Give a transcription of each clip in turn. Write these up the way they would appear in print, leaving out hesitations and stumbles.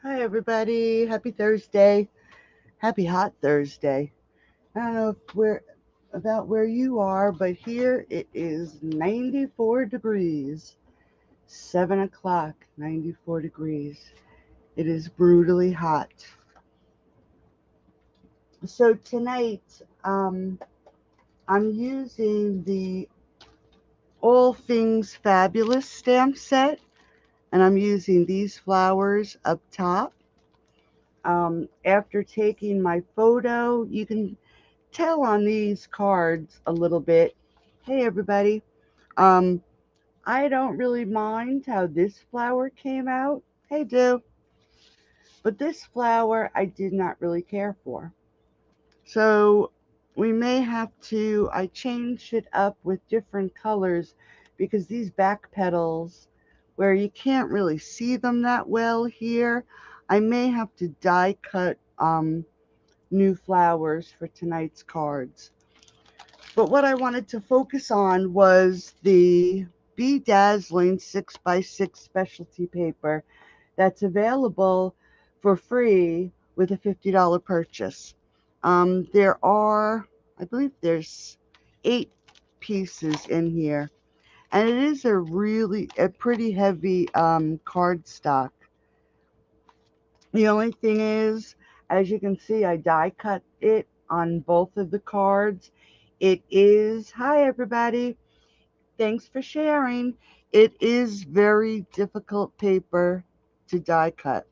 Hi everybody, happy Thursday, happy hot Thursday. I don't know if where you are, but here it is 94 degrees, 7 o'clock, 94 degrees. It is brutally hot. So tonight, I'm using the All Things Fabulous stamp set, and I'm using these flowers up top. After taking my photo, you can tell on these cards a little bit. Hey everybody. Um, I don't really mind how this flower came out. Hey do. But this flower I did not really care for. So we may have to, I changed it up with different colors because these back petals, where you can't really see them that well here, I may have to die cut new flowers for tonight's cards. But what I wanted to focus on was the Be Dazzling 6x6 specialty paper that's available for free with a $50 purchase. There are, I believe there's 8 pieces in here, and it is a pretty heavy card stock. The only thing is, as you can see, I die cut it on both of the cards. It is, hi everybody, thanks for sharing. It is very difficult paper to die cut.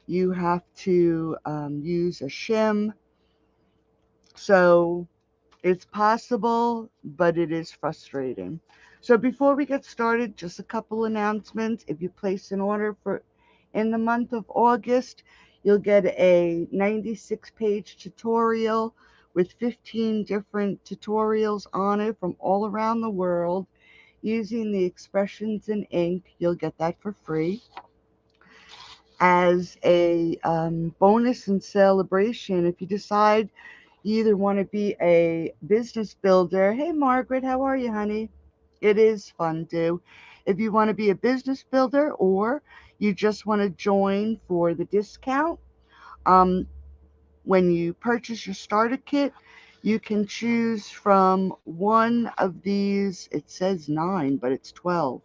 You have to use a shim, so it's possible, but it is frustrating. So before we get started, just a couple announcements. If you place an order for in the month of August, you'll get a 96-page tutorial with 15 different tutorials on it from all around the world using the expressions in ink. You'll get that for free. As a bonus and celebration, if you decide you either want to be a business builder. Hey, Margaret, how are you, honey? It is fun, too. If you want to be a business builder or you just want to join for the discount, um, when you purchase your starter kit, you can choose from one of these. It says 9, but it's 12.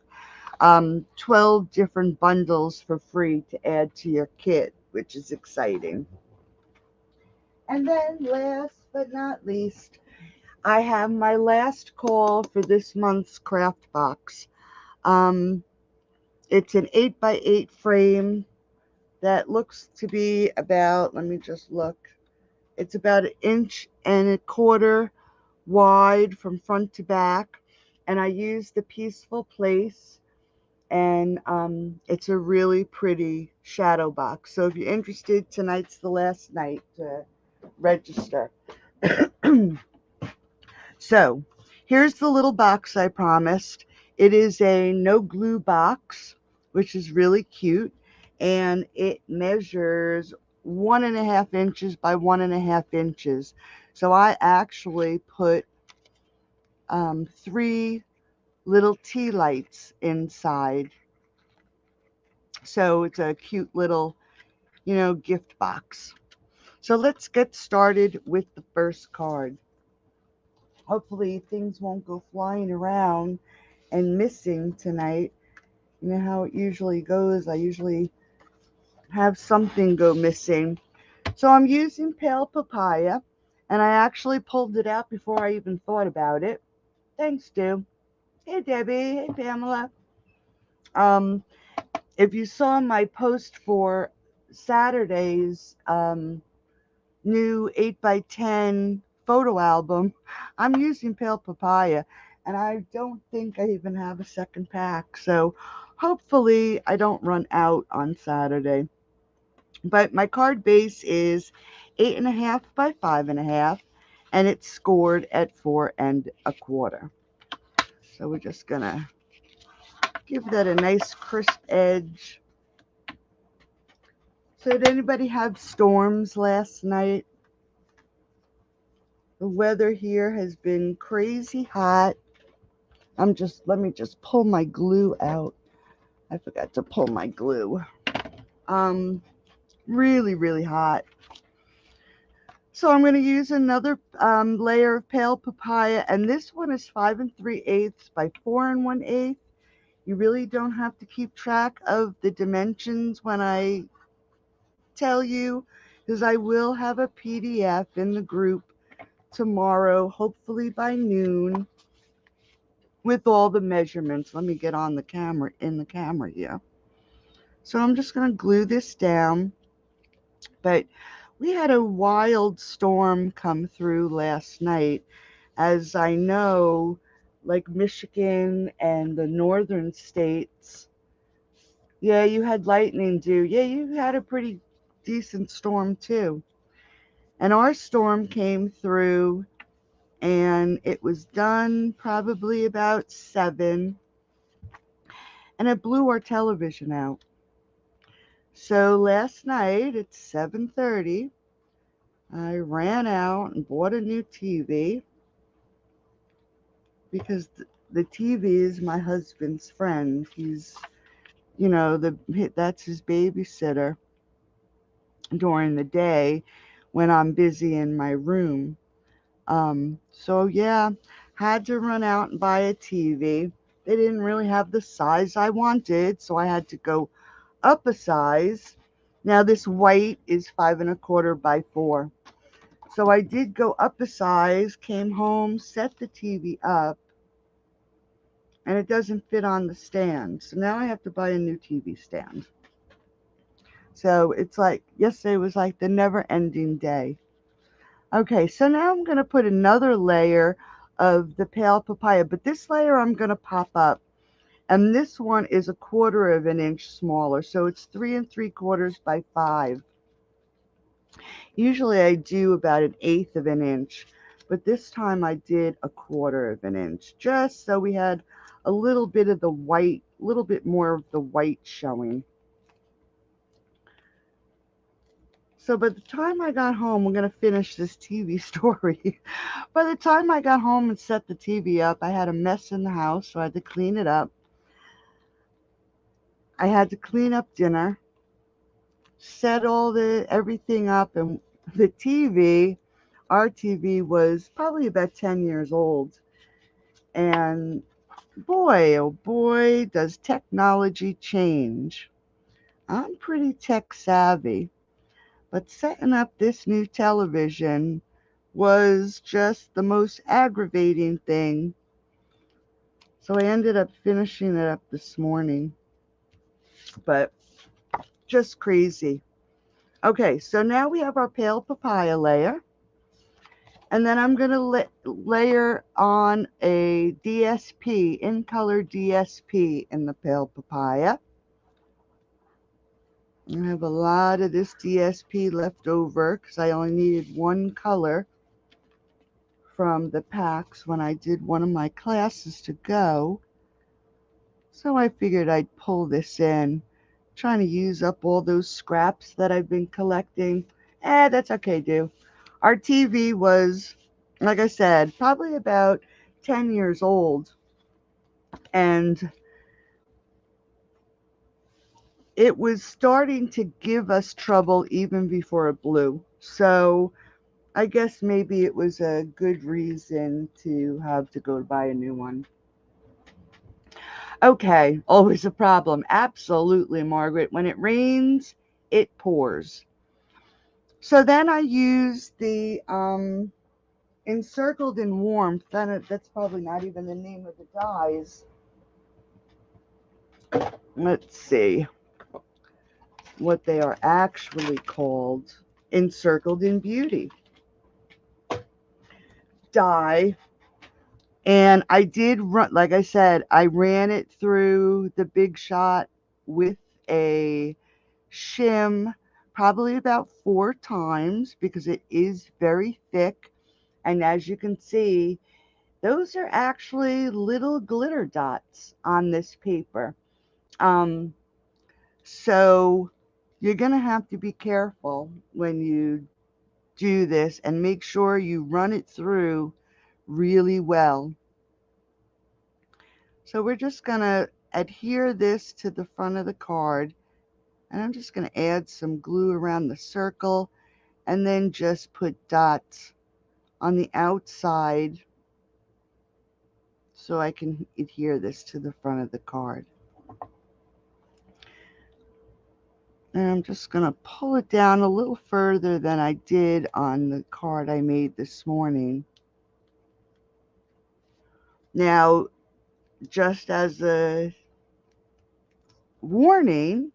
12 different bundles for free to add to your kit, which is exciting. And then, last but not least, I have my last call for this month's craft box. Um, it's an 8x8 frame that looks to be about, let me just look, it's about 1.25 inches wide from front to back. And I use the Peaceful Place, and it's a really pretty shadow box. So if you're interested, tonight's the last night to register. So here's the little box I promised. It is a no glue box, which is really cute, and it measures 1.5 inches by 1.5 inches. So I actually put 3 little tea lights inside. So it's a cute little, gift box. So let's get started with the first card. Hopefully things won't go flying around and missing tonight. You know how it usually goes. I usually have something go missing. So I'm using pale papaya, and I actually pulled it out before I even thought about it. Thanks, Stu. Hey, Debbie. Hey, Pamela. Um, if you saw my post for Saturday's new 8x10 photo album, I'm using pale papaya, and I don't think I even have a second pack. So hopefully I don't run out on Saturday. But my card base is 8.5 by 5.5, and it's scored at 4.25. So we're just gonna give that a nice crisp edge. So did anybody have storms last night? The weather here has been crazy hot. Let me just pull my glue out. I forgot to pull my glue. Um, Really, really hot. So I'm going to use another layer of pale papaya, and this one is 5 3/8 by 4 1/8. You really don't have to keep track of the dimensions when I tell you, because I will have a PDF in the group tomorrow, hopefully by noon, with all the measurements. Let me get on the camera, in the camera here. So I'm just going to glue this down. But we had a wild storm come through last night. As I know, like Michigan and the northern states, yeah, you had lightning too. Yeah, you had a pretty decent storm too. And our storm came through and it was done probably about 7, and it blew our television out. So last night at 7:30, I ran out and bought a new TV because the TV is my husband's friend. He's, that's his babysitter during the day when I'm busy in my room. So yeah, had to run out and buy a TV. They didn't really have the size I wanted, so I had to go up a size. Now this white is 5 1/4 by 4. So I did go up a size, came home, set the TV up, and it doesn't fit on the stand. So now I have to buy a new TV stand. So it's like, yesterday was like the never ending day. Okay, so now I'm going to put another layer of the pale papaya, but this layer I'm going to pop up. And this one is 1/4 of an inch smaller, so it's 3 3/4 by 5. Usually I do about 1/8 of an inch, but this time I did 1/4 of an inch, just so we had a little bit of the white, a little bit more of the white showing. So by the time I got home, we're going to finish this TV story. By the time I got home and set the TV up, I had a mess in the house, so I had to clean it up. I had to clean up dinner, set everything up, and the TV, our TV was probably about 10 years old. And boy, oh boy, does technology change. I'm pretty tech savvy, but setting up this new television was just the most aggravating thing. So I ended up finishing it up this morning, but just crazy. Okay, so now we have our pale papaya layer, and then I'm going to layer on a DSP, in color DSP in the pale papaya. I have a lot of this DSP left over because I only needed one color from the packs when I did one of my classes to go. So I figured I'd pull this in, trying to use up all those scraps that I've been collecting. That's okay, dude. Our TV was, like I said, probably about 10 years old, and it was starting to give us trouble even before it blew. So I guess maybe it was a good reason to have to go buy a new one. Okay, always a problem. Absolutely, Margaret. When it rains, it pours. So then I use the Encircled in Warmth. That's probably not even the name of the dyes. Let's see what they are actually called. Encircled in Beauty dye. And I did run, like I said, I ran it through the Big Shot with a shim probably about 4 times because it is very thick. And as you can see, those are actually little glitter dots on this paper. Um, so you're going to have to be careful when you do this and make sure you run it through really well. So we're just going to adhere this to the front of the card. And I'm just going to add some glue around the circle and then just put dots on the outside so I can adhere this to the front of the card. And I'm just going to pull it down a little further than I did on the card I made this morning. Now, just as a warning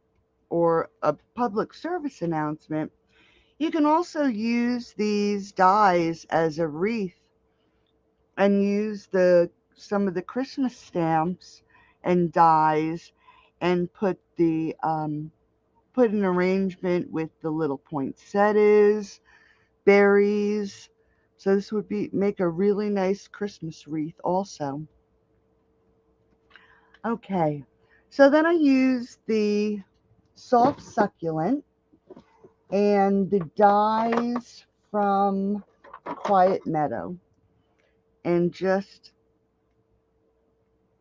or a public service announcement, you can also use these dies as a wreath and use some of the Christmas stamps and dies and put an arrangement with the little poinsettias, berries. So this would make a really nice Christmas wreath also. Okay, so then I use the soft succulent and the dies from Quiet Meadow and just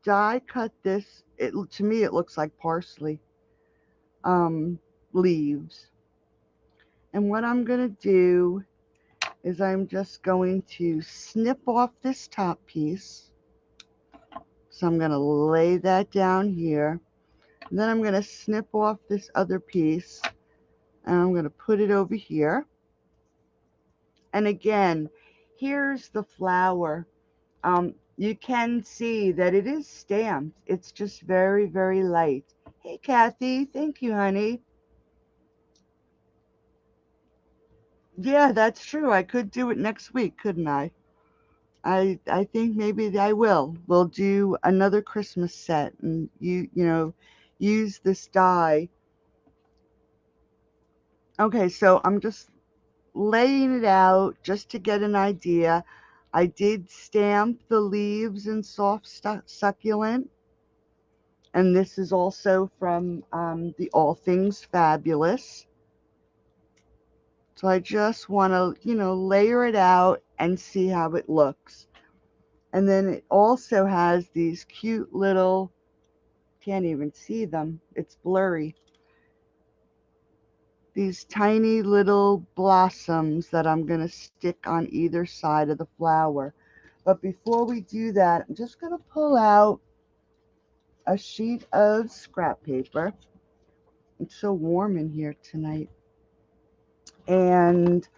die cut this. To me it looks like parsley leaves. And what I'm going to do is I'm just going to snip off this top piece. So I'm going to lay that down here. And then I'm going to snip off this other piece and I'm going to put it over here. And again, here's the flower. You can see that it is stamped. It's just very, very light. Hey, Kathy. Thank you, honey. Yeah, that's true. I could do it next week, couldn't I? I think maybe I will. We'll do another Christmas set and use this die. Okay, so I'm just laying it out just to get an idea. I did stamp the leaves in soft succulent, and this is also from the All Things Fabulous. So I just want to, layer it out and see how it looks. And then it also has these cute little, can't even see them, it's blurry. These tiny little blossoms that I'm going to stick on either side of the flower. But before we do that, I'm just going to pull out a sheet of scrap paper. It's so warm in here tonight. And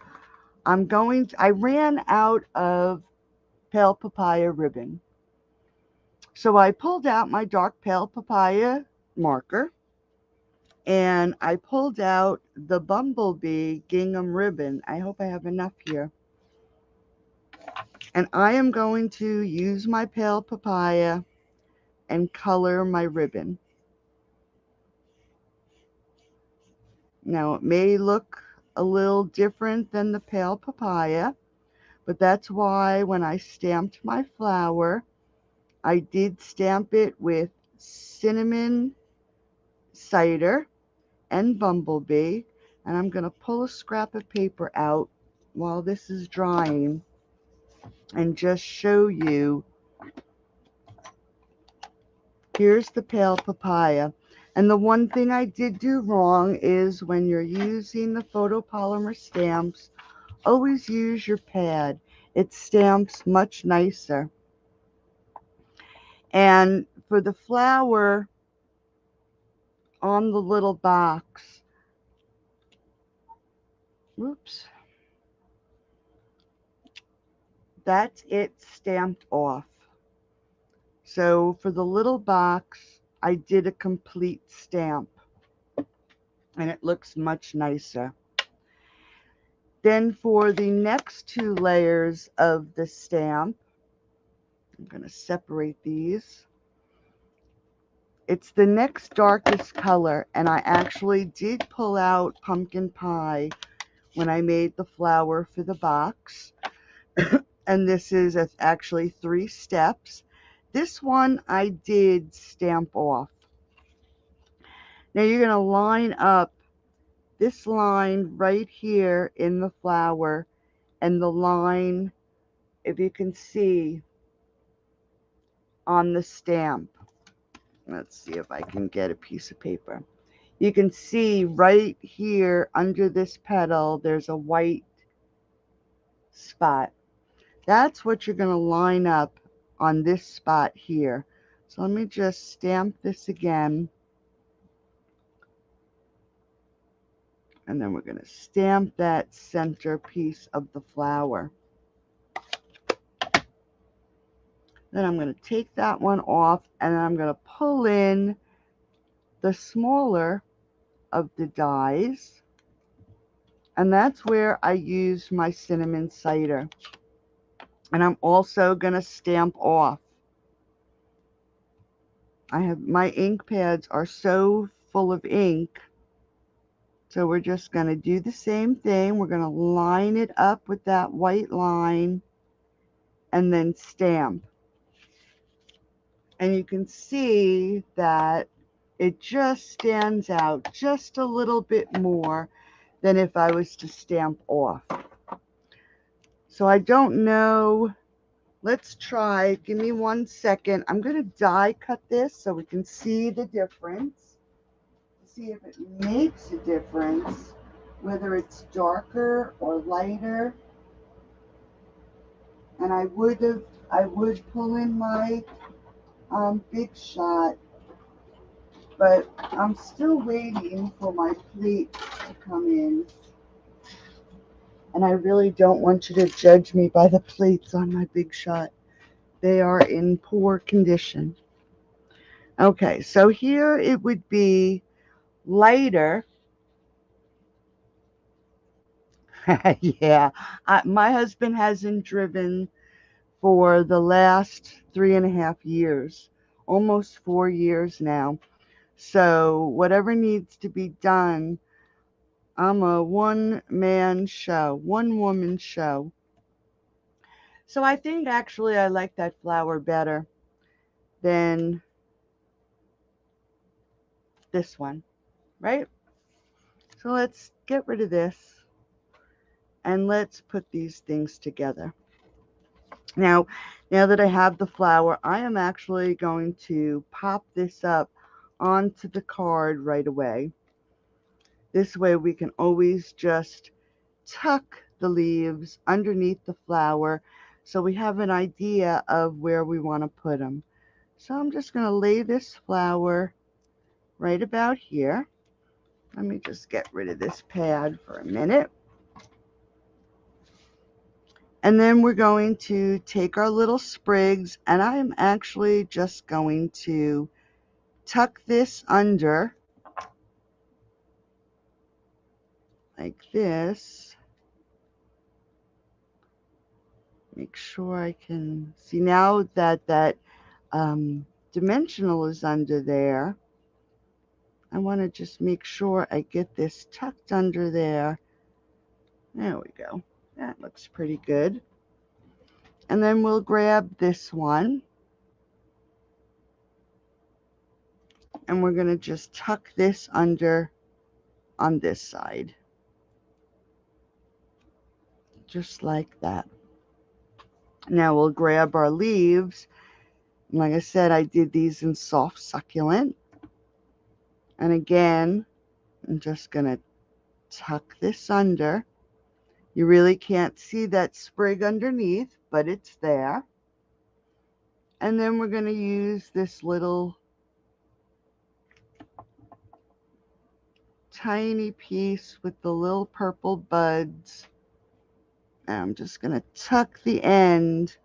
I ran out of pale papaya ribbon. So I pulled out my dark pale papaya marker and I pulled out the bumblebee gingham ribbon. I hope I have enough here. And I am going to use my pale papaya and color my ribbon. Now it may look a little different than the pale papaya, but that's why when I stamped my flower, I did stamp it with cinnamon, cider, and bumblebee. And I'm going to pull a scrap of paper out while this is drying and just show you. Here's the pale papaya. And the one thing I did do wrong is when you're using the photopolymer stamps, always use your pad. It stamps much nicer. And for the flower on the little box, whoops, that's it stamped off. So for the little box, I did a complete stamp and it looks much nicer. Then for the next two layers of the stamp, I'm going to separate these. It's the next darkest color, and I actually did pull out pumpkin pie when I made the flower for the box. And this is actually 3 steps. This one I did stamp off. Now you're going to line up this line right here in the flower and the line, if you can see, on the stamp. Let's see if I can get a piece of paper. You can see right here under this petal, there's a white spot. That's what you're going to line up on this spot here. So let me just stamp this again. And then we're going to stamp that center piece of the flower. Then I'm going to take that one off, and then I'm going to pull in the smaller of the dies. And that's where I use my cinnamon cider. And I'm also going to stamp off. My ink pads are so full of ink. So we're just going to do the same thing. We're going to line it up with that white line and then stamp. And you can see that it just stands out just a little bit more than if I was to stamp off. So I don't know. Let's try. Give me 1 second. I'm going to die cut this so we can see the difference. See if it makes a difference, whether it's darker or lighter. And I would pull in my big shot, but I'm still waiting for my plate to come in. And I really don't want you to judge me by the plates on my big shot. They are in poor condition. Okay, so here it would be lighter. Yeah, my husband hasn't driven for the last 3.5 years, almost 4 years now. So whatever needs to be done, I'm a one-man show, one-woman show. So I think actually I like that flower better than this one, right? So let's get rid of this and let's put these things together. Now that I have the flower, I am actually going to pop this up onto the card right away. This way we can always just tuck the leaves underneath the flower so we have an idea of where we want to put them. So I'm just going to lay this flower right about here. Let me just get rid of this pad for a minute. And then we're going to take our little sprigs, and I'm actually just going to tuck this under like this. Make sure I can see now that dimensional is under there. I want to just make sure I get this tucked under there. There we go. That looks pretty good. And then we'll grab this one. And we're going to just tuck this under on this side. Just like that. Now we'll grab our leaves. And like I said, I did these in soft succulent. And again, I'm just going to tuck this under. You really can't see that sprig underneath, but it's there. And then we're going to use this little tiny piece with the little purple buds. And I'm just going to tuck the end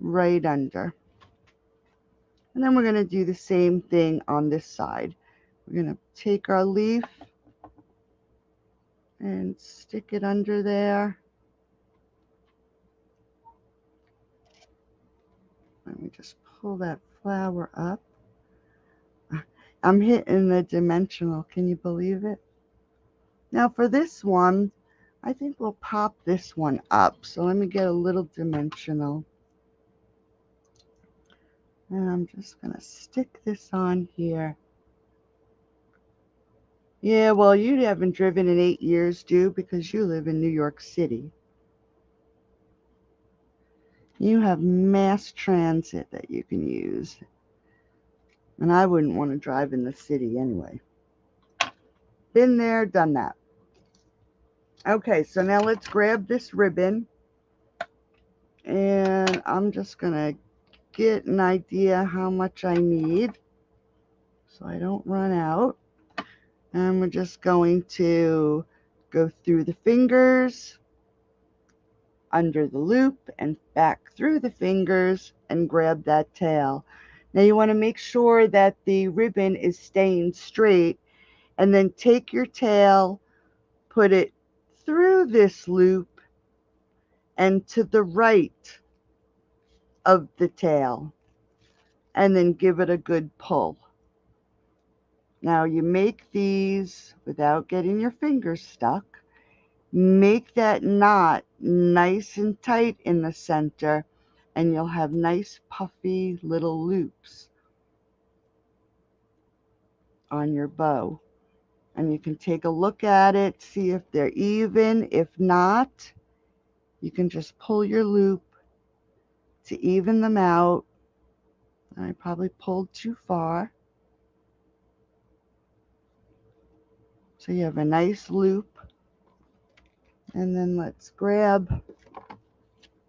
right under. And then we're going to do the same thing on this side. We're going to take our leaf and stick it under there. Let me just pull that flower up. I'm hitting the dimensional. Can you believe it? Now for this one, I think we'll pop this one up. So let me get a little dimensional. And I'm just going to stick this on here. Yeah, well, you haven't driven in 8 years, do, because you live in New York City. You have mass transit that you can use. And I wouldn't want to drive in the city anyway. Been there, done that. Okay, so now let's grab this ribbon, and I'm just going to get an idea how much I need so I don't run out. And we're just going to go through the fingers, under the loop, and back through the fingers and grab that tail. Now you want to make sure that the ribbon is staying straight, and then take your tail, put it through this loop and to the right of the tail, and then give it a good pull. Now you make these without getting your fingers stuck. Make that knot nice and tight in the center, and you'll have nice puffy little loops on your bow. And you can take a look at it, see if they're even. If not, you can just pull your loop to even them out. I probably pulled too far. So you have a nice loop. And then let's grab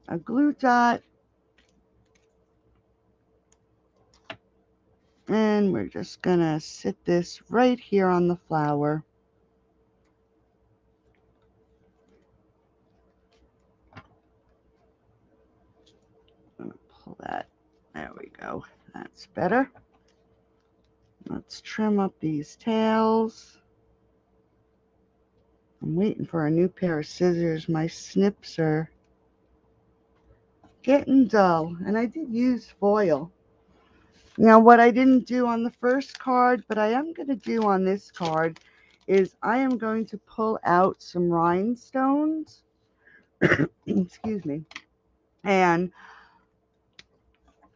a glue dot, and we're just gonna sit this right here on the flower. I'm gonna pull that. There we go. That's better. Let's trim up these tails. I'm waiting for a new pair of scissors. My snips are getting dull, and I did use foil. Now, what I didn't do on the first card, but I am going to do on this card, is I am going to pull out some rhinestones. Excuse me. And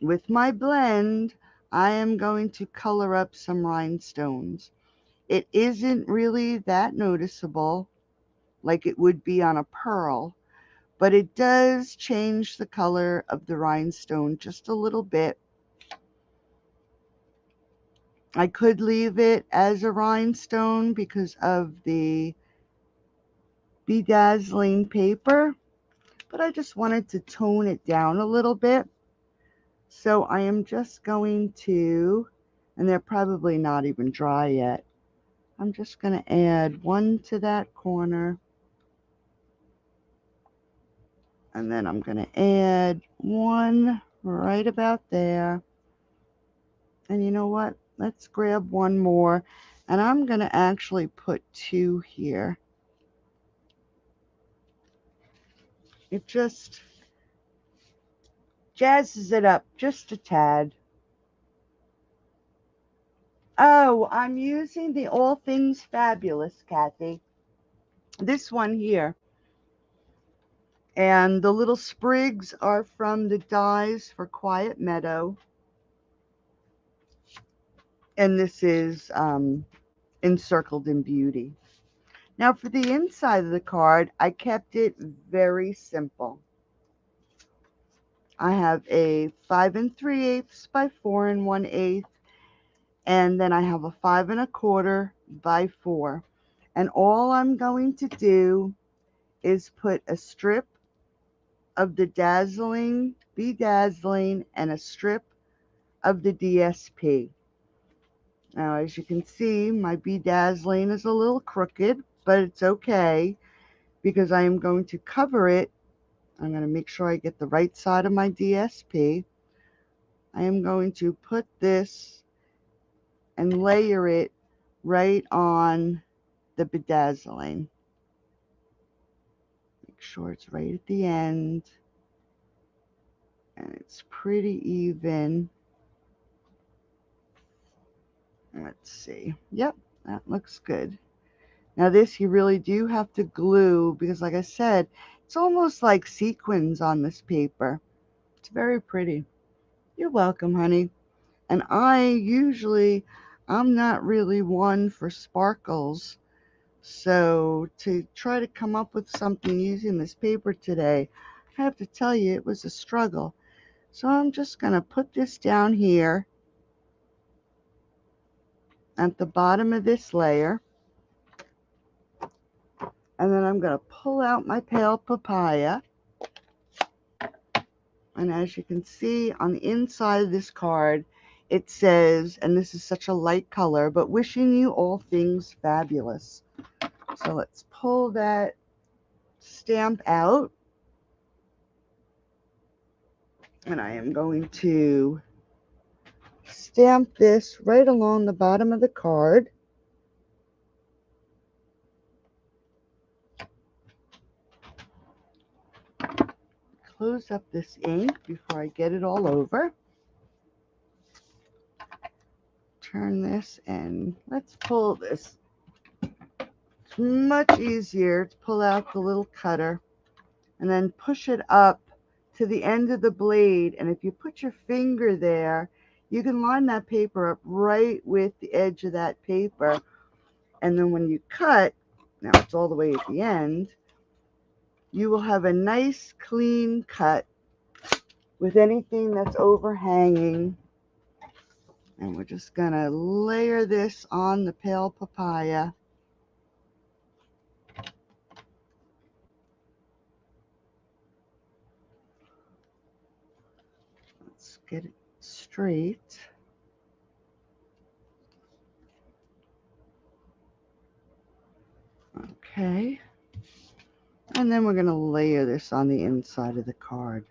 with my blend, I am going to color up some rhinestones. It isn't really that noticeable like it would be on a pearl, but it does change the color of the rhinestone just a little bit. I could leave it as a rhinestone because of the Be Dazzling paper, but I just wanted to tone it down a little bit. So I am just going to, and they're probably not even dry yet, I'm just going to add one to that corner, and then I'm going to add one right about there. And you know what? Let's grab one more, and I'm going to actually put two here. It just jazzes it up just a tad. Oh, I'm using the All Things Fabulous, Kathy. This one here. And the little sprigs are from the dies for Quiet Meadow. And this is Encircled in Beauty. Now for the inside of the card, I kept it very simple. I have a 5 3/8 by 4 1/8, and then I have a 5 1/4 by 4. And all I'm going to do is put a strip of the Dazzling, Be Dazzling, and a strip of the DSP. Now, as you can see, my Be Dazzling is a little crooked, but it's okay because I am going to cover it. I'm going to make sure I get the right side of my DSP. I am going to put this and layer it right on the bedazzling. Make sure it's right at the end and it's pretty even. Let's see. Yep, that looks good. Now this you really do have to glue because like I said, it's almost like sequins on this paper. It's very pretty. You're welcome, honey. And I'm not really one for sparkles. So to try to come up with something using this paper today, I have to tell you it was a struggle. So I'm just going to put this down here at the bottom of this layer. And then I'm going to pull out my pale papaya. And as you can see on the inside of this card, it says, and this is such a light color, but wishing you all things fabulous. So let's pull that stamp out. And I am going to stamp this right along the bottom of the card. Close up this ink before I get it all over. Turn this and let's pull this. It's much easier to pull out the little cutter and then push it up to the end of the blade. And if you put your finger there, you can line that paper up right with the edge of that paper. And then when you cut, now it's all the way at the end, you will have a nice clean cut with anything that's overhanging. And we're just going to layer this on the pale papaya. Let's get it straight. Okay. And then we're going to layer this on the inside of the card.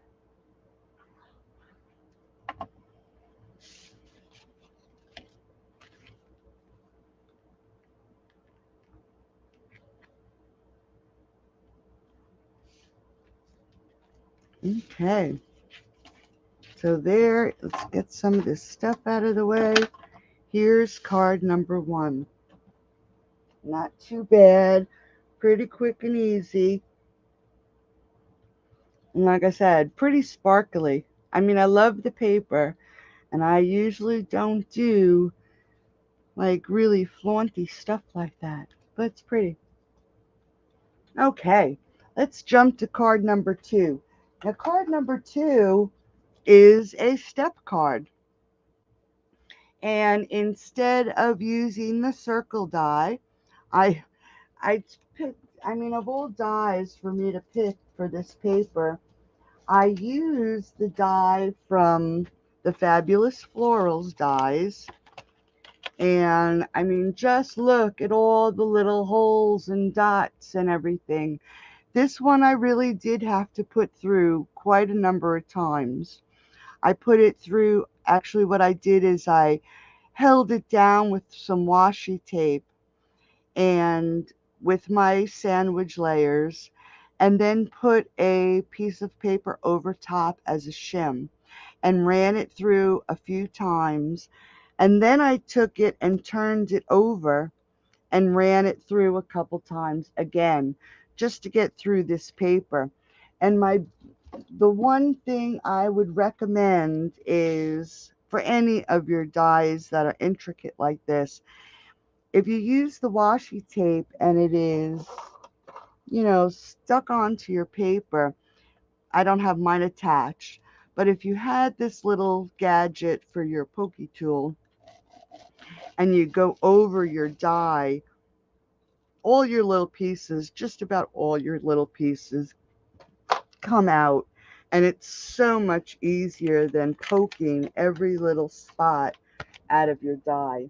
Okay. So there, let's get some of this stuff out of the way. Here's card number 1. Not too bad. Pretty quick and easy. And like I said, pretty sparkly. I mean, I love the paper. And I usually don't do like really flaunty stuff like that. But it's pretty. Okay, let's jump to card number 2. Now, card number 2 is a step card. And instead of using the circle die, I picked, I mean, of all dies for me to pick for this paper, I used the die from the Fabulous Florals dies. And I mean, just look at all the little holes and dots and everything. This one I really did have to put through quite a number of times. I put it through, actually what I did is I held it down with some washi tape and with my sandwich layers, and then put a piece of paper over top as a shim and ran it through a few times. And then I took it and turned it over and ran it through a couple times again, just to get through this paper. And the one thing I would recommend is for any of your dies that are intricate like this, if you use the washi tape and it is, stuck onto your paper, I don't have mine attached, but if you had this little gadget for your pokey tool and you go over your die, all your little pieces, just about all your little pieces come out, and it's so much easier than poking every little spot out of your die.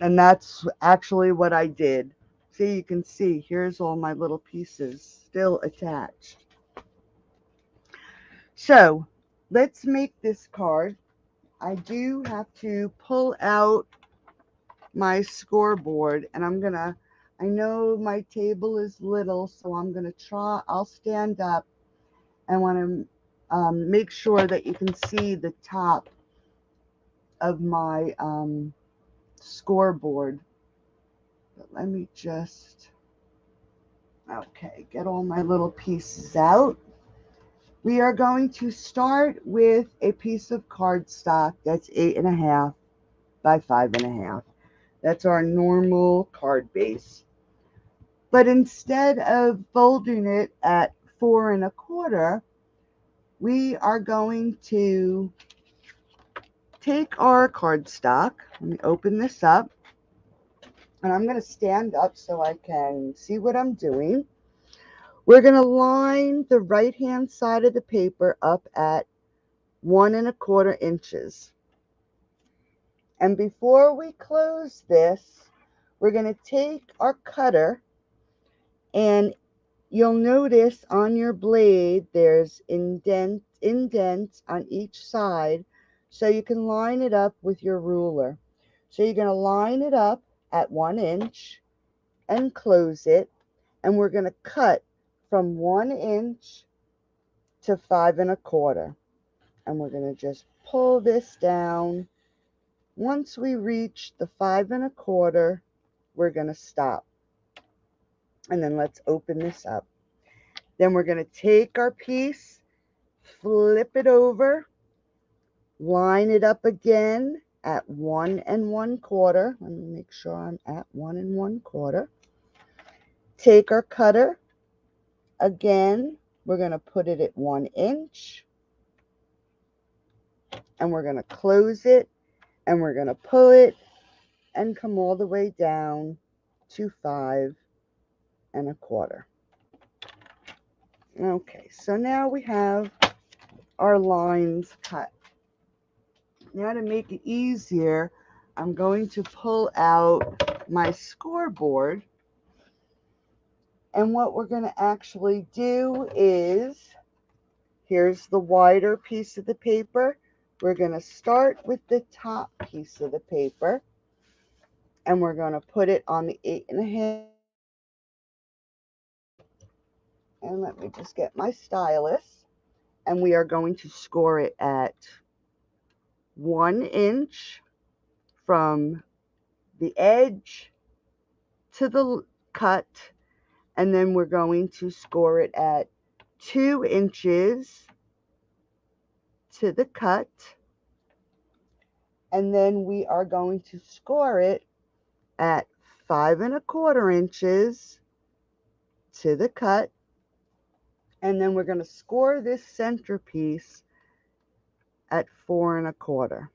And that's actually what I did. See, you can see, here's all my little pieces still attached. So, let's make this card. I do have to pull out my scoreboard, and I know my table is little, so I'll stand up and want to make sure that you can see the top of my scoreboard. But let me just, okay, get all my little pieces out. We are going to start with a piece of cardstock that's 8.5 by 5.5. That's our normal card base. But instead of folding it at 4.25, we are going to take our cardstock. Let me open this up. And I'm going to stand up so I can see what I'm doing. We're going to line the right hand side of the paper up at 1¼ inches. And before we close this, we're going to take our cutter, and you'll notice on your blade there's indents on each side, so you can line it up with your ruler. So you're going to line it up at 1 inch and close it, and we're going to cut from 1 inch to 5¼ and we're going to just pull this down. Once we reach the 5¼ we're going to stop, and then let's open this up. Then we're going to take our piece, flip it over, line it up again at 1¼ let me make sure I'm at 1¼ take our cutter again, we're going to put it at 1 inch, and we're going to close it, and we're going to pull it and come all the way down to 5¼ Okay, so now we have our lines cut. Now, to make it easier, I'm going to pull out my scoreboard, and what we're going to actually do is, here's the wider piece of the paper. We're going to start with the top piece of the paper, and we're going to put it on the 8½. And let me just get my stylus. And we are going to score it at 1 inch from the edge to the cut. And then we're going to score it at 2 inches to the cut. And then we are going to score it at 5¼ inches to the cut. And then we're going to score this centerpiece at 4¼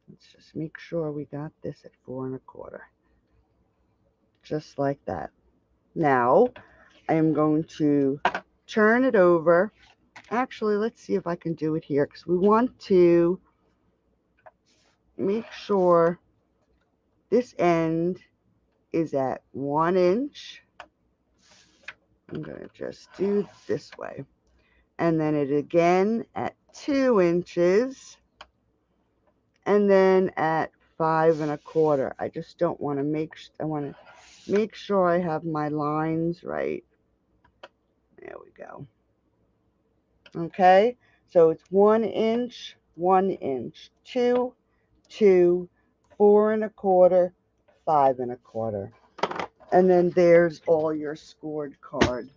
Let's just make sure we got this at 4¼ just like that. Now I am going to turn it over. Actually, let's see if I can do it here, because we want to make sure this end is at 1 inch. I'm going to just do this way, and then it again at 2 inches, and then at 5¼ I just don't want to I want to make sure I have my lines right. There we go. Okay, so it's 1 inch, 1 inch, 2, 2, 4¼ 5¼ and then there's all your scored card.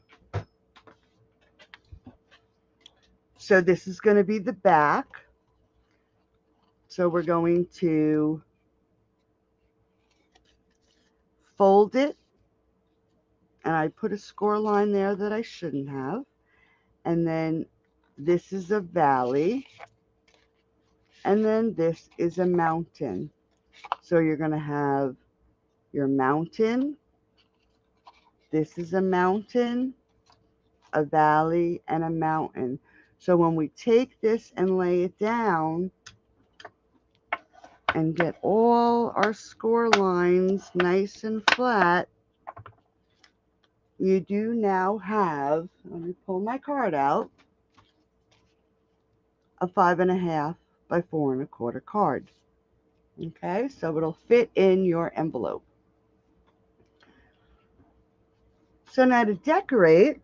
So this is going to be the back. So we're going to fold it, and I put a score line there that I shouldn't have, and then this is a valley, and then this is a mountain. So you're going to have your mountain, this is a mountain, a valley, and a mountain. So when we take this and lay it down and get all our score lines nice and flat, you do now have, let me pull my card out, a 5½ by 4¼ card. Okay, so it'll fit in your envelope. So now to decorate,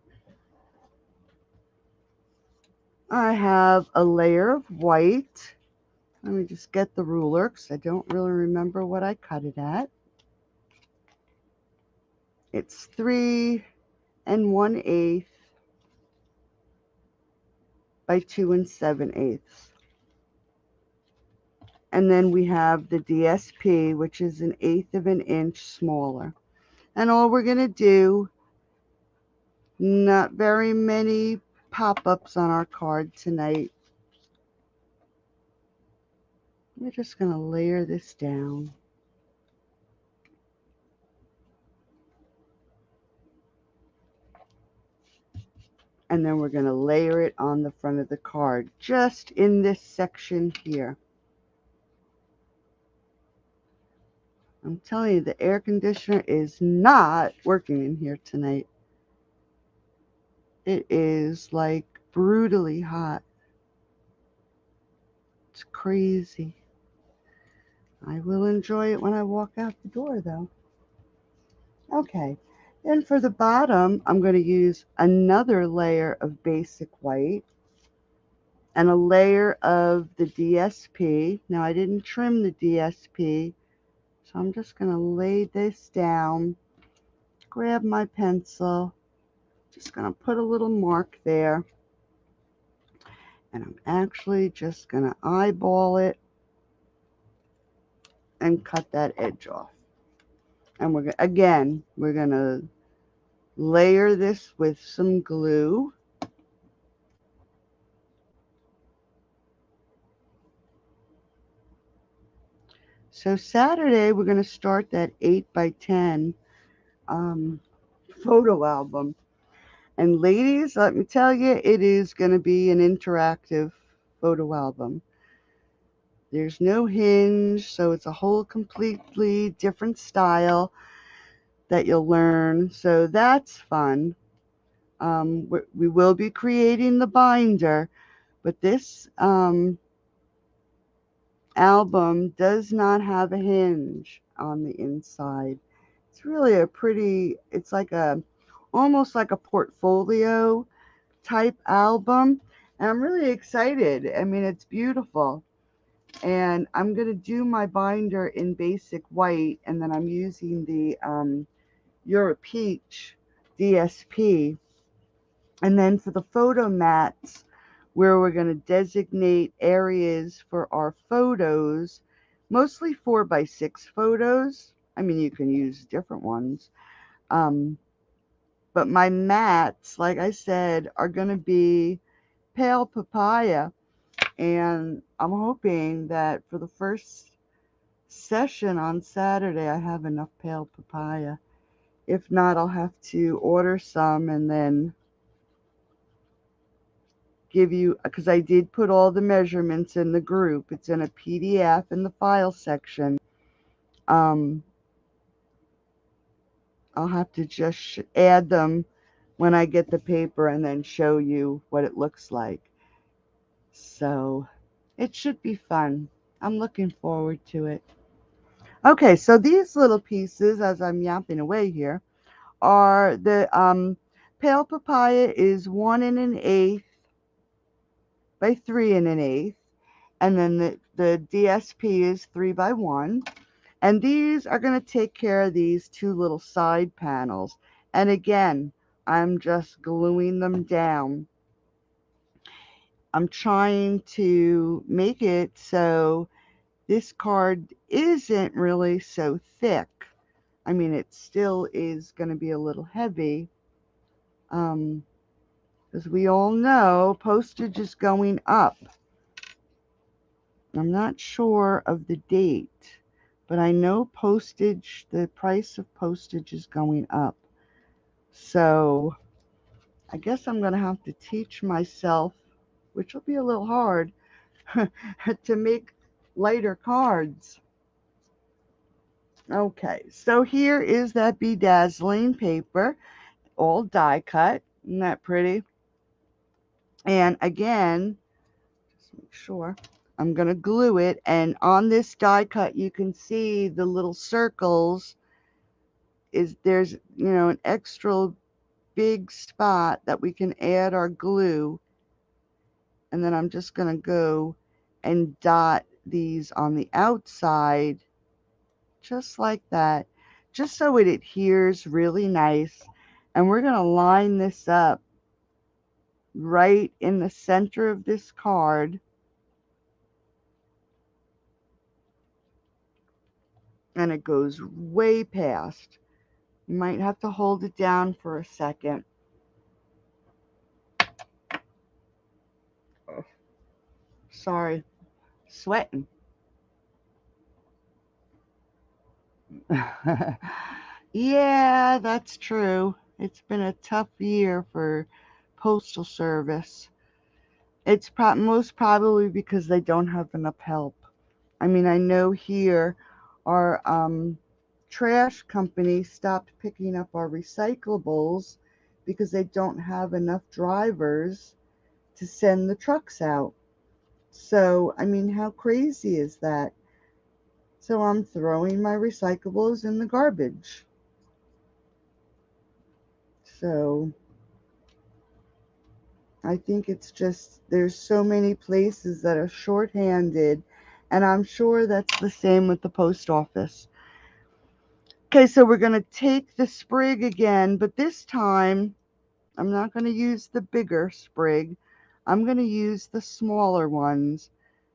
I have a layer of white. Let me just get the ruler because I don't really remember what I cut it at. It's 3 1/8 by 2 7/8. And then we have the DSP, which is 1/8 of an inch smaller. And all we're going to do, not very many pop-ups on our card tonight. We're just going to layer this down. And then we're going to layer it on the front of the card, just in this section here. I'm telling you, the air conditioner is not working in here tonight. It is like brutally hot. It's crazy. I will enjoy it when I walk out the door, though. Okay, then for the bottom, I'm going to use another layer of basic white and a layer of the DSP. Now, I didn't trim the DSP, so I'm just going to lay this down, grab my pencil, just going to put a little mark there, and I'm actually just going to eyeball it and cut that edge off. And we're going to layer this with some glue. So Saturday, we're going to start that 8 by 10 photo album. And ladies, let me tell you, it is going to be an interactive photo album. There's no hinge, so it's a whole completely different style that you'll learn. So that's fun. We will be creating the binder, but this album does not have a hinge on the inside. It's really it's like almost like a portfolio type album. And I'm really excited. I mean, it's beautiful. And I'm going to do my binder in basic white, and then I'm using the Euro Peach DSP. And then for the photo mats, where we're going to designate areas for our photos, mostly 4x6 photos. I mean, you can use different ones. But my mats, like I said, are going to be pale papaya. And I'm hoping that for the first session on Saturday, I have enough pale papaya. If not, I'll have to order some and then give you, because I did put all the measurements in the group. It's in a PDF in the file section. I'll have to just add them when I get the paper and then show you what it looks like. So it should be fun. I'm looking forward to it. Okay, so these little pieces, as I'm yapping away here, are the pale papaya is 1 1/8 by 3 1/8, and then the DSP is 3 by 1. And these are going to take care of these two little side panels. And again, I'm just gluing them down. I'm trying to make it so this card isn't really so thick. I mean, it still is going to be a little heavy. As we all know, postage is going up. I'm not sure of the date, but I know the price of postage is going up. So I guess I'm going to have to teach myself, which will be a little hard, to make lighter cards. Okay, so here is that Be Dazzling paper, all die cut. Isn't that pretty? And again, just make sure, I'm going to glue it. And on this die cut, you can see the little circles. There's, an extra big spot that we can add our glue. And then I'm just going to go and dot these on the outside, just like that, just so it adheres really nice. And we're going to line this up right in the center of this card. And it goes way past. You might have to hold it down for a second. Oh, sorry, sweating. Yeah, that's true. It's been a tough year for Postal Service. It's most probably because they don't have enough help. I mean, I know here our trash company stopped picking up our recyclables because they don't have enough drivers to send the trucks out. So, I mean, how crazy is that? So I'm throwing my recyclables in the garbage. So I think it's just there's so many places that are shorthanded, and I'm sure that's the same with the post office. Okay, so we're going to take the sprig again, but this time I'm not going to use the bigger sprig. I'm going to use the smaller ones,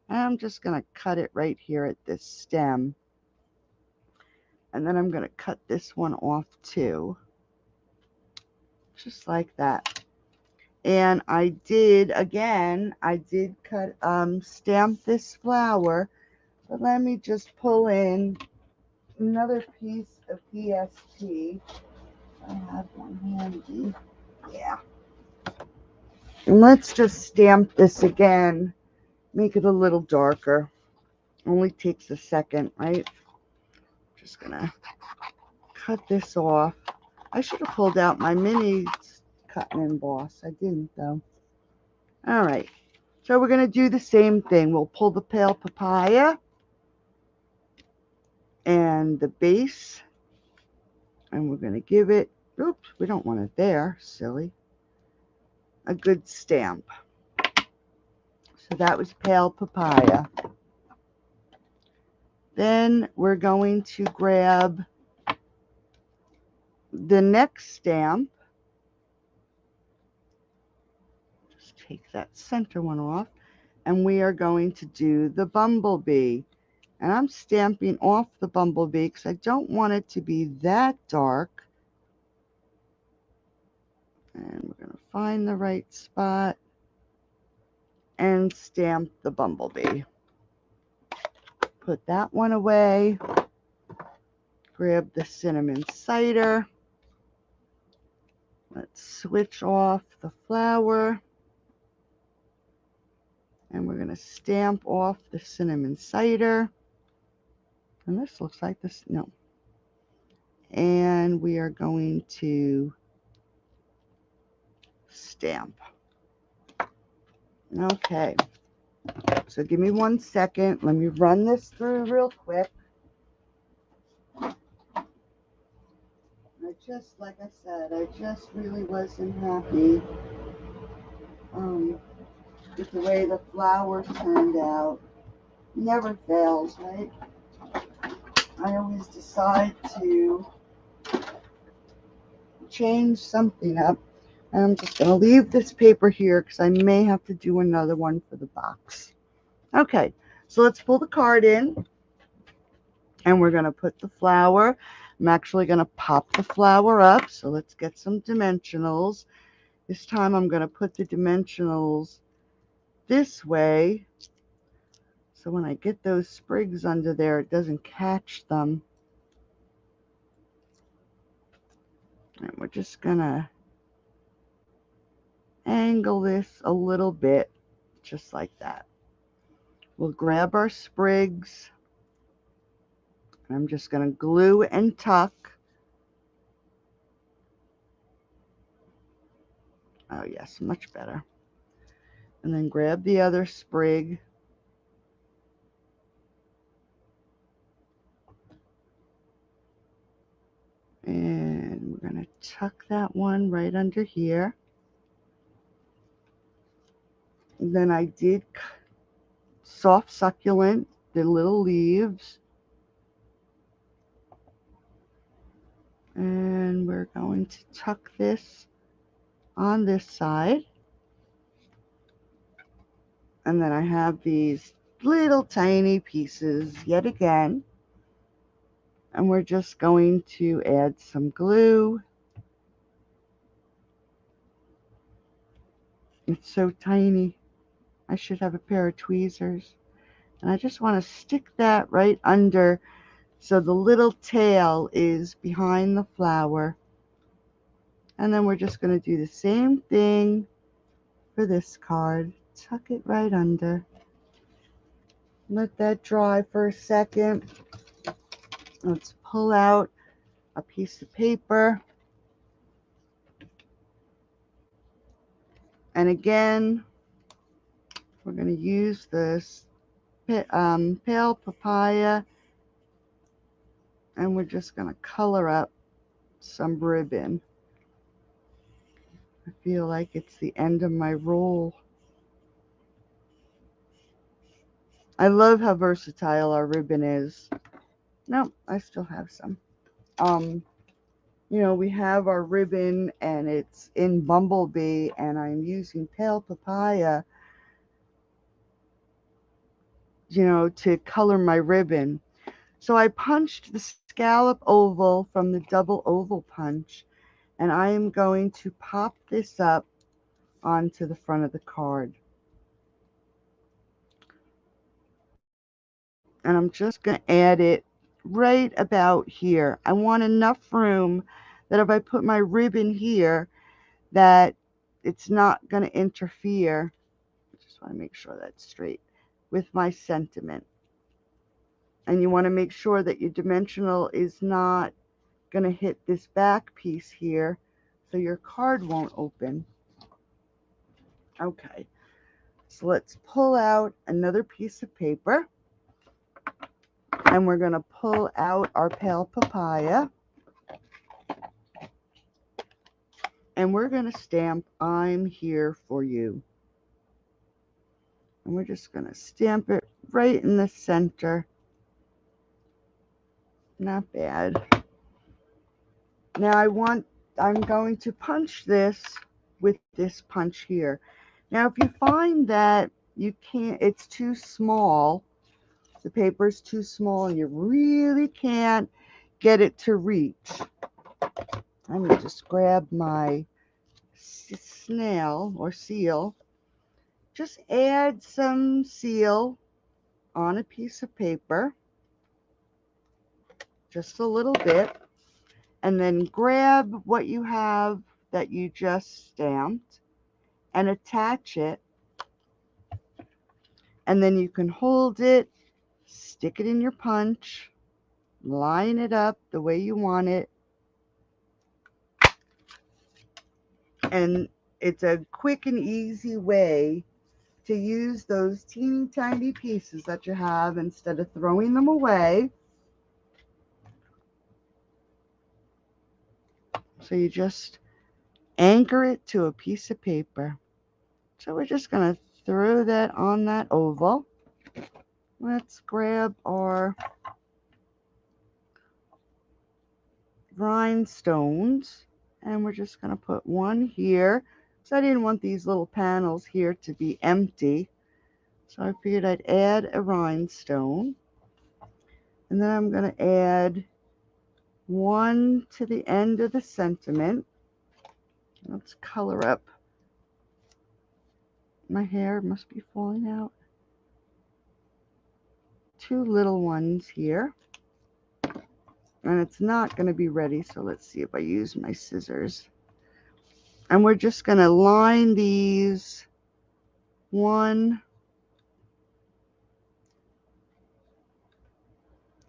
and I'm just going to cut it right here at this stem. And then I'm going to cut this one off too, just like that. And I did cut, stamp this flower, but let me just pull in another piece of PSP. I have one handy. Yeah. And let's just stamp this again, make it a little darker. Only takes a second, right? Just gonna cut this off. I should have pulled out my mini cut and emboss. I didn't though. All right. So we're gonna do the same thing. We'll pull the pale papaya and the base, and we're gonna give it, oops, we don't want it there, silly, a good stamp. So that was pale papaya. Then we're going to grab the next stamp. Just take that center one off, and we are going to do the bumblebee. And I'm stamping off the bumblebee because I don't want it to be that dark. And we're going to find the right spot and stamp the bumblebee. Put that one away. Grab the cinnamon cider. Let's switch off the flower. And we're going to stamp off the cinnamon cider. And this looks like this, no. And we are going to stamp. Okay. So give me 1 second. Let me run this through real quick. Like I said, I just really wasn't happy with the way the flowers turned out. Never fails, right? I always decide to change something up. And I'm just going to leave this paper here because I may have to do another one for the box. Okay, so let's pull the card in. And we're going to put the flower. I'm actually going to pop the flower up. So let's get some dimensionals. This time I'm going to put the dimensionals this way. So when I get those sprigs under there, it doesn't catch them. And we're just going to angle this a little bit, just like that. We'll grab our sprigs. I'm just going to glue and tuck. Oh yes, much better. And then grab the other sprig. And we're going to tuck that one right under here. And then I did soft succulent, the little leaves. And we're going to tuck this on this side. And then I have these little tiny pieces yet again. And we're just going to add some glue. It's so tiny. I should have a pair of tweezers. And I just want to stick that right under so the little tail is behind the flower. And then we're just going to do the same thing for this card. Tuck it right under. Let that dry for a second. Let's pull out a piece of paper. And again, we're going to use this pale papaya, and we're just going to color up some ribbon. I feel like it's the end of my roll. I love how versatile our ribbon is. Nope, I still have some. You know, we have our ribbon and it's in Bumblebee, and I'm using pale papaya, you know, to color my ribbon. So I punched the scallop oval from the double oval punch, and I am going to pop this up onto the front of the card. And I'm just going to add it right about here. I want enough room that if I put my ribbon here, that it's not going to interfere. I just want to make sure that's straight with my sentiment. And you want to make sure that your dimensional is not going to hit this back piece here, so your card won't open. Okay, so let's pull out another piece of paper, and we're going to pull out our pale papaya, and we're going to stamp "I'm here for you." And we're just going to stamp it right in the center. Not bad. Now I'm going to punch this with this punch here. Now if you find that you can't, it's too small, the paper is too small and you really can't get it to reach, I'm going to just grab my snail or seal, just add some seal on a piece of paper, just a little bit, and then grab what you have that you just stamped and attach it, and then you can hold it, stick it in your punch, line it up the way you want it, and it's a quick and easy way to use those teeny tiny pieces that you have instead of throwing them away. So you just anchor it to a piece of paper. So we're just going to throw that on that oval. Let's grab our rhinestones, and we're just going to put one here. So I didn't want these little panels here to be empty, so I figured I'd add a rhinestone. And then I'm going to add one to the end of the sentiment. Let's color up. My hair must be falling out. Two little ones here. And it's not going to be ready, so let's see if I use my scissors. And we're just going to line these 1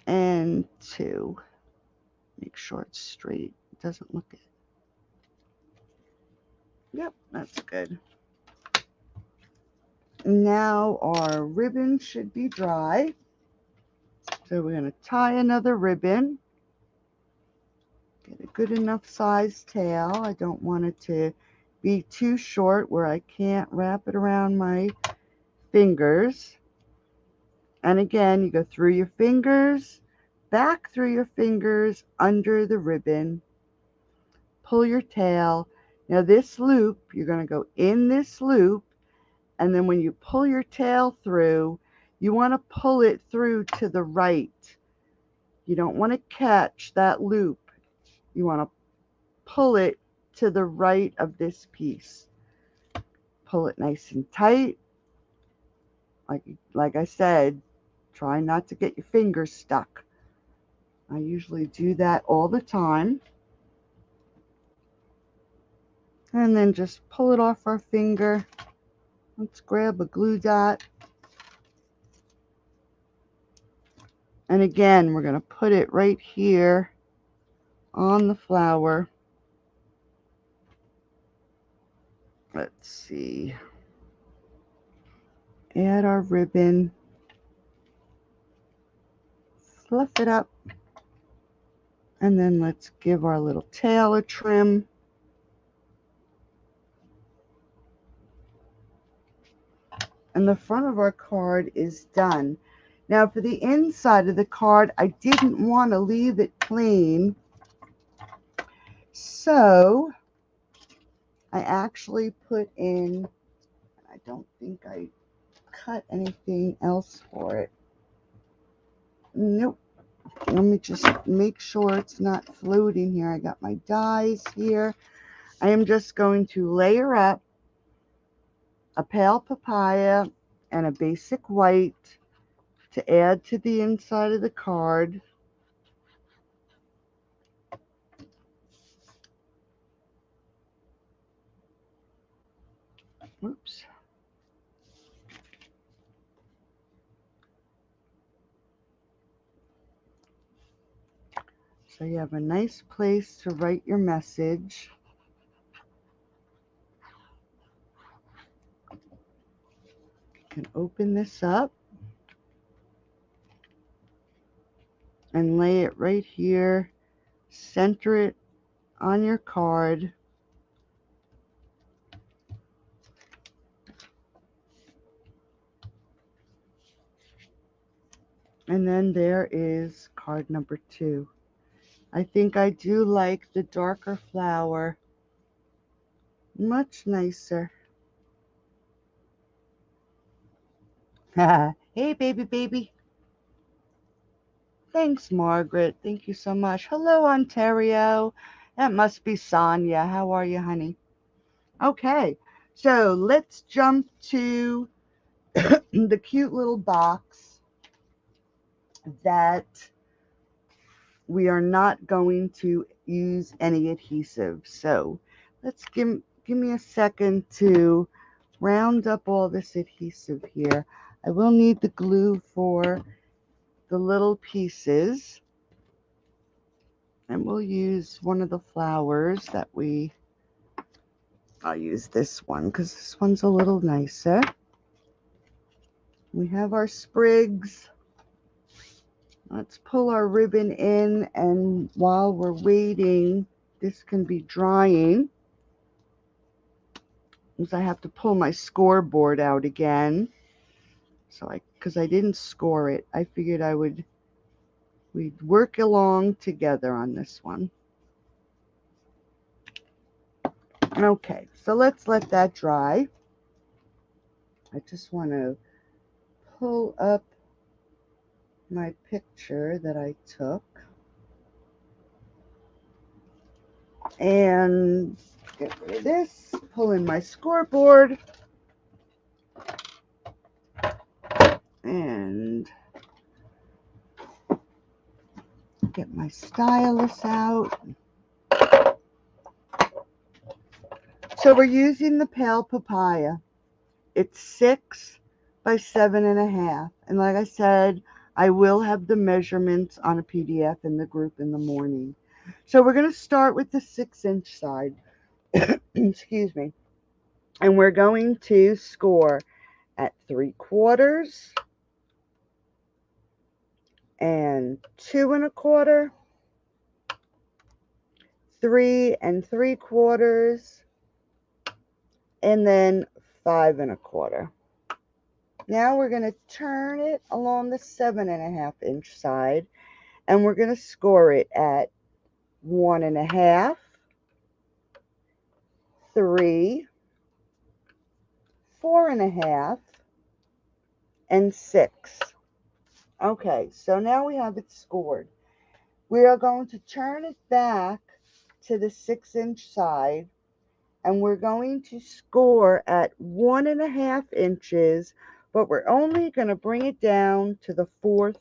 and 2. Make sure it's straight. It doesn't look it. Yep, that's good. Now our ribbon should be dry. So we're going to tie another ribbon. Get a good enough size tail. I don't want it to be too short where I can't wrap it around my fingers. And again, you go through your fingers, back through your fingers, under the ribbon, pull your tail. Now this loop, you're going to go in this loop, and then when you pull your tail through, you want to pull it through to the right. You don't want to catch that loop. You want to pull it to the right of this piece. Pull it nice and tight. Like I said, try not to get your fingers stuck. I usually do that all the time. And then just pull it off our finger Let's grab a glue dot. And again, we're going to put it right here on the flower. Let's see. Add our ribbon. Fluff it up. And then let's give our little tail a trim. And the front of our card is done. Now for the inside of the card, I didn't want to leave it plain. So I actually put in, I don't think I cut anything else for it. Nope. Let me just make sure it's not floating here. I got my dies here. I am just going to layer up a pale papaya and a basic white to add to the inside of the card. Oops. So you have a nice place to write your message. You can open this up and lay it right here. Center it on your card. And then there is card number 2. I think I do like the darker flower. Much nicer. Hey, baby. Thanks, Margaret. Thank you so much. Hello, Ontario. That must be Sonia. How are you, honey? Okay, so let's jump to the cute little box that we are not going to use any adhesive. So let's give me a second to round up all this adhesive here. I will need the glue for the little pieces, and we'll use one of the flowers that I'll use this one because this one's a little nicer. We have our sprigs. Let's pull our ribbon in, and while we're waiting, this can be drying. Because I have to pull my scoreboard out again. Because I didn't score it, I figured we'd work along together on this one. Okay, so let's let that dry. I just want to pull up my picture that I took and get rid of this, pull in my scoreboard, and get my stylus out. So we're using the pale papaya. It's 6 by 7.5. And like I said, I will have the measurements on a PDF in the group in the morning. So we're going to start with the 6-inch side. Excuse me. And we're going to score at 3/4 and 2 1/4, 3 3/4, and then 5 1/4. Now we're going to turn it along the 7.5-inch side, and we're going to score it at 1 1/2, 3, 4 1/2, and 6. Okay, so now we have it scored. We are going to turn it back to the 6-inch side, and we're going to score at 1 1/2 inches, but we're only going to bring it down to the 4th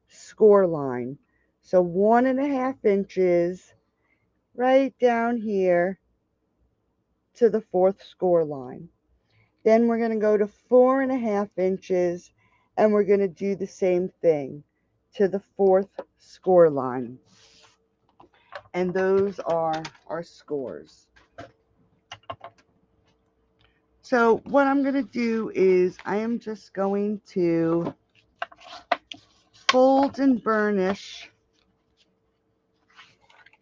score line. So 1 1/2 inches right down here to the 4th score line. Then we're going to go to 4.5 inches, and we're going to do the same thing to the fourth score line. And those are our scores. So what I'm going to do is I am just going to fold and burnish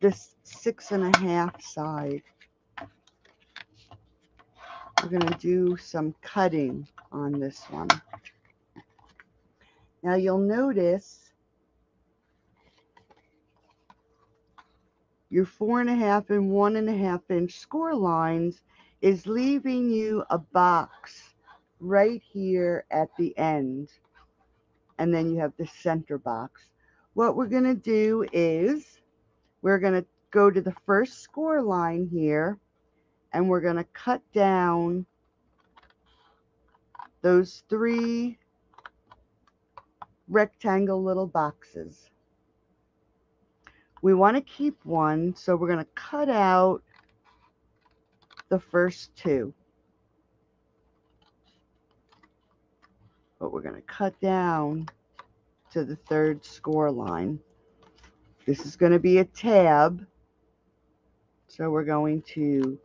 this 6.5 side. We're going to do some cutting on this one. Now you'll notice your 4.5 and 1.5 inch score lines is leaving you a box right here at the end. And then you have the center box. What we're going to do is we're going to go to the first score line here, and we're going to cut down those 3 rectangle little boxes. We want to keep one, so we're going to cut out the first 2. But we're going to cut down to the 3rd score line. This is going to be a tab, so we're going to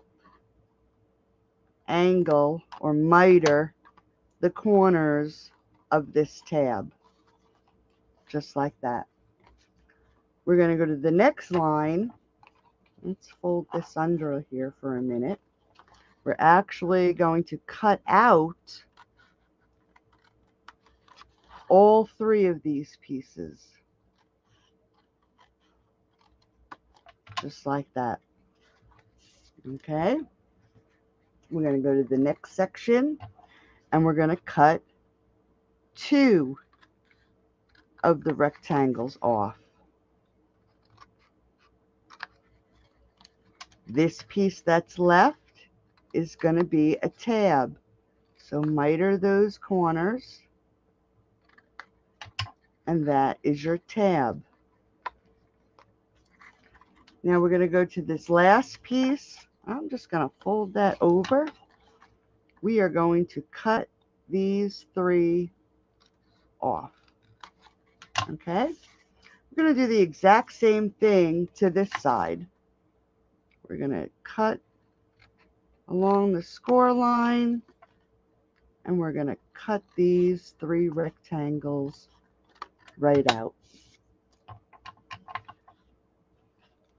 angle or miter the corners of this tab, just like that. We're going to go to the next line. Let's fold this under here for a minute. We're actually going to cut out all 3 of these pieces, just like that. Okay, we're going to go to the next section, and we're going to cut 2 of the rectangles off. This piece that's left is going to be a tab, so miter those corners, and that is your tab. Now we're going to go to this last piece. I'm just going to fold that over. We are going to cut these 3 off. Okay? We're going to do the exact same thing to this side. We're going to cut along the score line, and we're going to cut these 3 rectangles right out.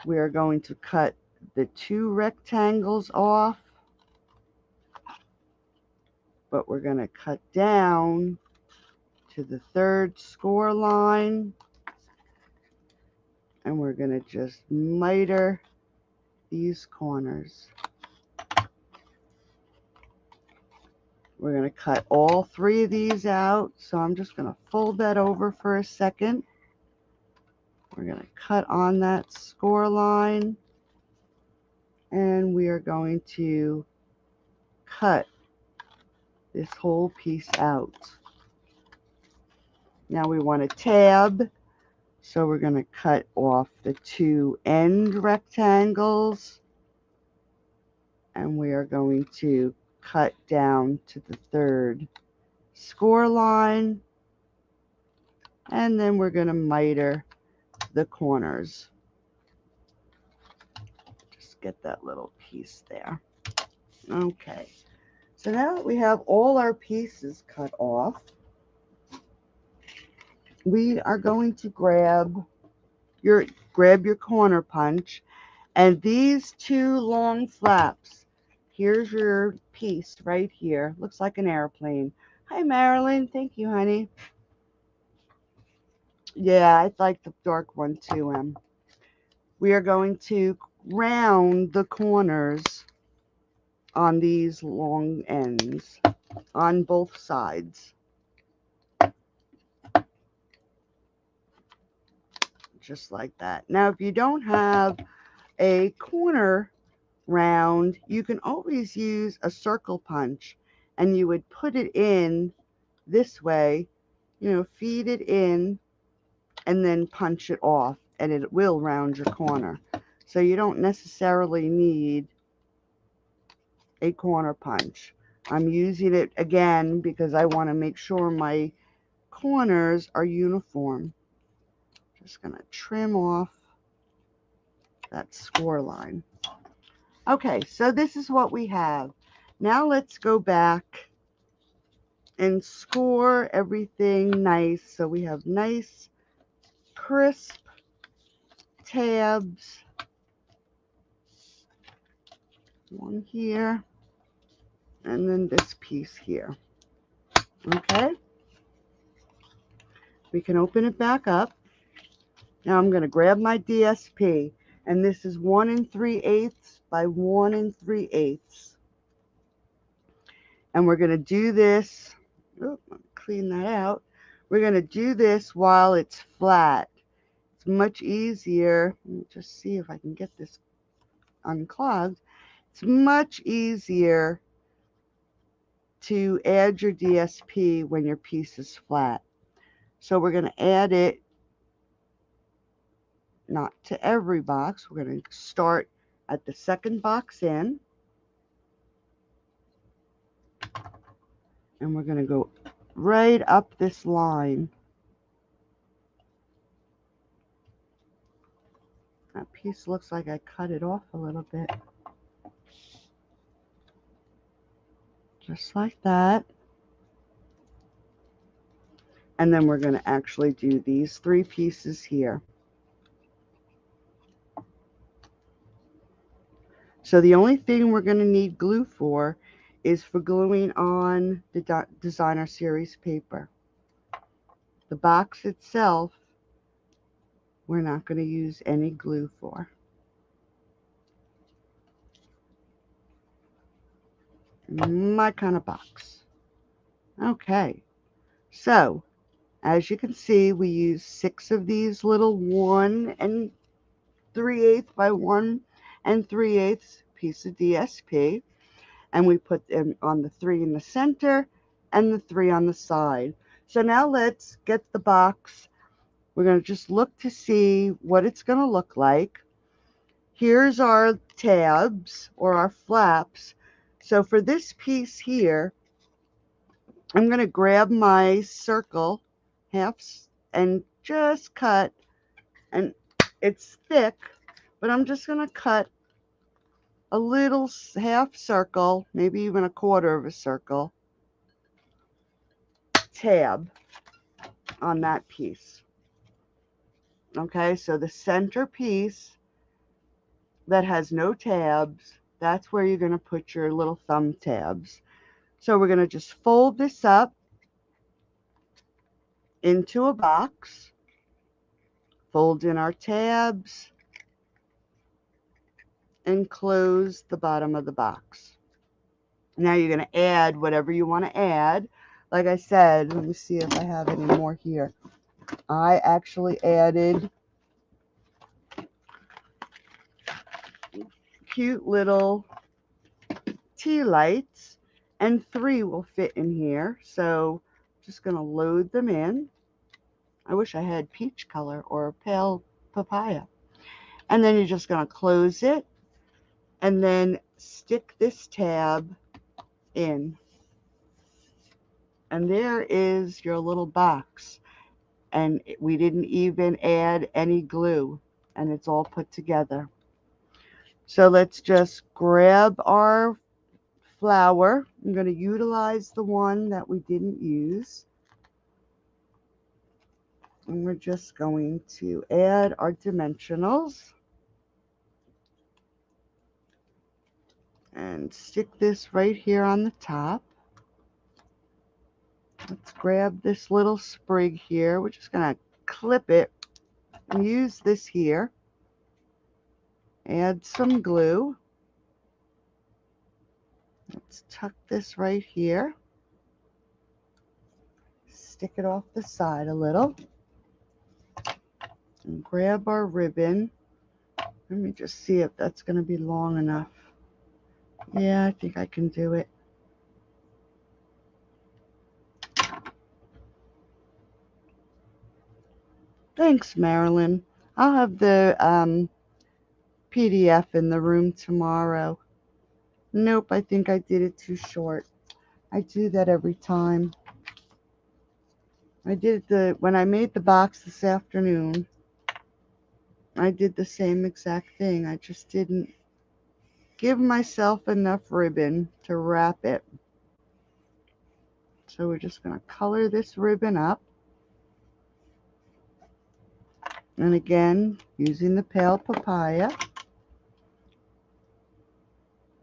We are going to cut the 2 rectangles off, but we're going to cut down to the 3rd score line, and we're going to just miter these corners. We're going to cut all 3 of these out, so I'm just going to fold that over for a second. We're going to cut on that score line, and we are going to cut this whole piece out. Now we want a tab, so we're going to cut off the 2 end rectangles, and we are going to cut down to the 3rd score line, and then we're going to miter the corners. Just get that little piece there. Okay, so now that we have all our pieces cut off, we are going to grab your corner punch, and these 2 long flaps. Here's your piece right here. Looks like an airplane. Hi, Marilyn. Thank you, honey. Yeah, I like the dark one too, Em. We are going to round the corners on these long ends on both sides. Just like that. Now, if you don't have a corner round, you can always use a circle punch, and you would put it in this way, feed it in, and then punch it off, and it will round your corner. So you don't necessarily need a corner punch. I'm using it again because I want to make sure my corners are uniform. Just going to trim off that score line. Okay, so this is what we have. Now let's go back and score everything nice. So we have nice, crisp tabs. One here, and then this piece here. Okay, we can open it back up. Now I'm going to grab my DSP, and this is 1 3/8 by 1 3/8. And we're going to do this, clean that out. We're going to do this while it's flat. It's much easier. Let me just see if I can get this unclogged. It's much easier to add your DSP when your piece is flat. So we're going to add it not to every box. We're going to start at the second box in, and we're going to go right up this line. That piece looks like I cut it off a little bit. Just like that. And then we're going to actually do these 3 pieces here. So the only thing we're going to need glue for is for gluing on the designer series paper. The box itself, we're not going to use any glue for. My kind of box. Okay, so as you can see, we use 6 of these little 1 3/8 by 1 3/8 piece of DSP, and we put them on the 3 in the center and the 3 on the side. So now let's get the box. We're going to just look to see what it's going to look like. Here's our tabs or our flaps. So for this piece here, I'm going to grab my circle halves and just cut, and it's thick, but I'm just going to cut a little half circle, maybe even a quarter of a circle tab on that piece. Okay, so the center piece that has no tabs, that's where you're going to put your little thumb tabs. So we're going to just fold this up into a box, fold in our tabs, and close the bottom of the box. Now you're going to add whatever you want to add. Like I said, let me see if I have any more here. I actually added cute little tea lights, and 3 will fit in here. So just going to load them in. I wish I had peach color or pale papaya. And then you're just going to close it and then stick this tab in. And there is your little box. And we didn't even add any glue, and it's all put together. So let's just grab our flower. I'm going to utilize the one that we didn't use. And we're just going to add our dimensionals and stick this right here on the top. Let's grab this little sprig here. We're just going to clip it and use this here. Add some glue. Let's tuck this right here. Stick it off the side a little. And grab our ribbon. Let me just see if that's going to be long enough. Yeah, I think I can do it. Thanks, Marilyn. I'll have the PDF in the room tomorrow. Nope, I think I did it too short. I do that every time. I did when I made the box this afternoon, I did the same exact thing. I just didn't give myself enough ribbon to wrap it. So we're just going to color this ribbon up. And again, using the pale papaya.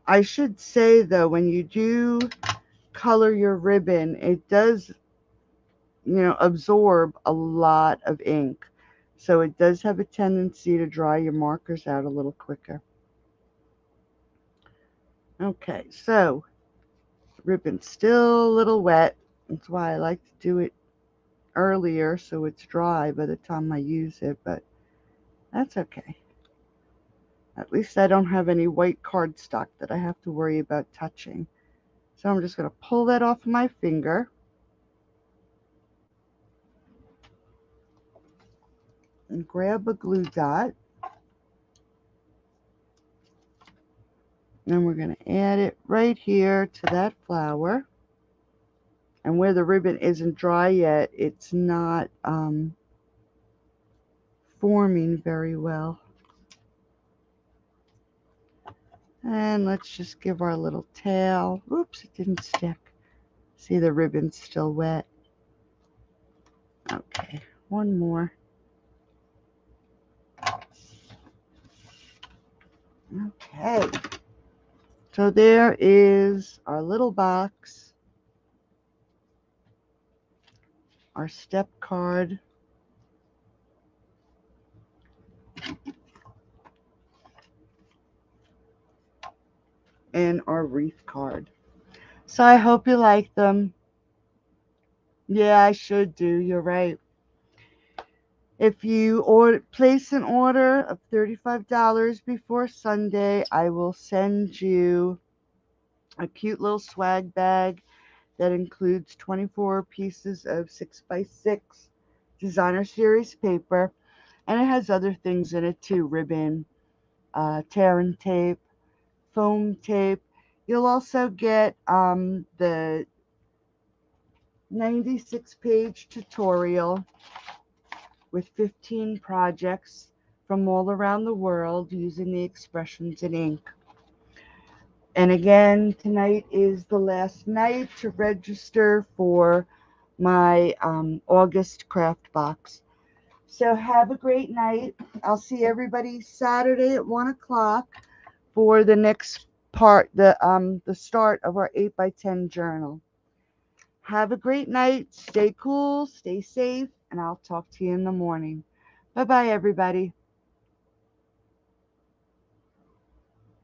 I should say though, when you do color your ribbon, it does, absorb a lot of ink. So it does have a tendency to dry your markers out a little quicker. Okay, so the ribbon's still a little wet. That's why I like to do it earlier so it's dry by the time I use it, but that's okay. At least I don't have any white cardstock that I have to worry about touching. So I'm just going to pull that off my finger. And grab a glue dot. And we're going to add it right here to that flower. And where the ribbon isn't dry yet, it's not forming very well. And let's just give our little tail. Oops, it didn't stick. See, the ribbon's still wet. Okay, one more. Okay. So there is our little box, our step card, and our wreath card. So I hope you like them. Yeah, I should do. You're right. If you place an order of $35 before Sunday, I will send you a cute little swag bag that includes 24 pieces of 6x6 designer series paper, and it has other things in it too: ribbon, tear and tape, foam tape. You'll also get the 96-page tutorial with 15 projects from all around the world using the expressions in ink. And again, tonight is the last night to register for my August craft box. So have a great night. I'll see everybody Saturday at 1 o'clock for the next part, the start of our 8x10 journal. Have a great night. Stay cool, stay safe, and I'll talk to you in the morning. Bye-bye, everybody.